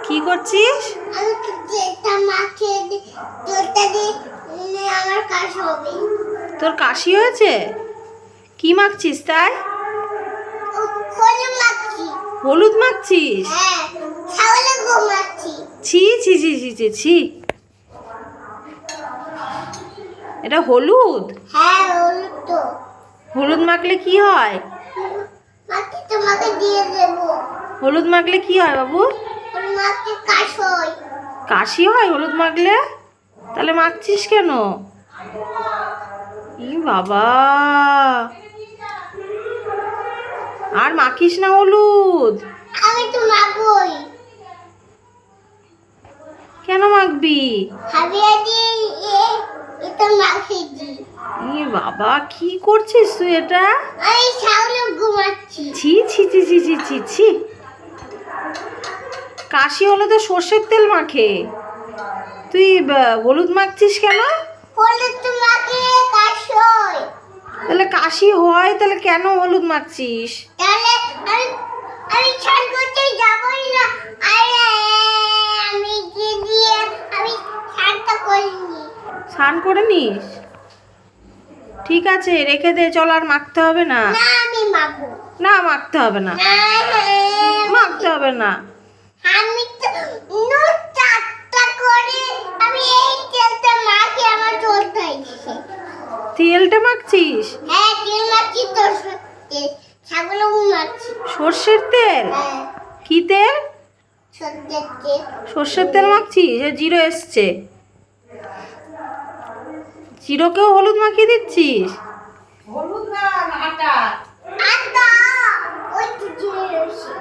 কি করছিস? তোর কাশি হয়েছে? কি মাখছিস তাই? হলুদ মাখছিস? ছি ছি ছি ছি ছি ছি, এটা হলুদ? হ্যাঁ, হলুদ তো। হলুদ মাখলে কি হয়? তোমাকে দিয়ে দেবো। হলুদ মাখলে কি হয় বাবু? হলুদ মাখলে কাশি হয়। কাশি হয় হলুদ মাখলে? তাহলে মাখছিস কেন? ই বাবা, আর মাখিস না হলুদ। আমি তো মাখবই। কেন মাখবি? এটা মাখিয়ে দি। ই বাবা, কি করছিস তুই এটা? আমি ছাগলে ঘুমাচ্ছি। ছি ছি ছি ছি ছি ছি ছি, কাশি হলে তো সর্ষের তেল মাখে, তুই হলুদ মাখছিস কেন? হলুদ তো মাখলে কাশি হয়। তাহলে কাশি হয়, তাহলে কেন হলুদ মাখছিস? তাহলে আমি আমি স্নান করতে যাবই না। আরে আমি কি দিয়ে আমি স্নানটা করিনি। স্নান করে নিস? ঠিক আছে, রেখে দে, চল, আর মাখতে হবে না। না, আমি মাখবো। না, মাখতে হবে না, মাখতে হবে না। আমি তো চারটা করে আমি এই তেলটা মাখি আমার চলতে হয়েছে। তেলটা মাখছিস? হ্যাঁ, তেল মাখছি তো, ছাগলও মাখছি। সর্ষের তেল? হ্যাঁ, কি তেল? সর্ষের তেল। সর্ষের তেল মাখছিস? জিরো এসছে, জিরোকেও হলুদ মাখিয়ে দিচ্ছিস? হলুদ না, আটা। আটা ওই তো জিরে রয়েছে।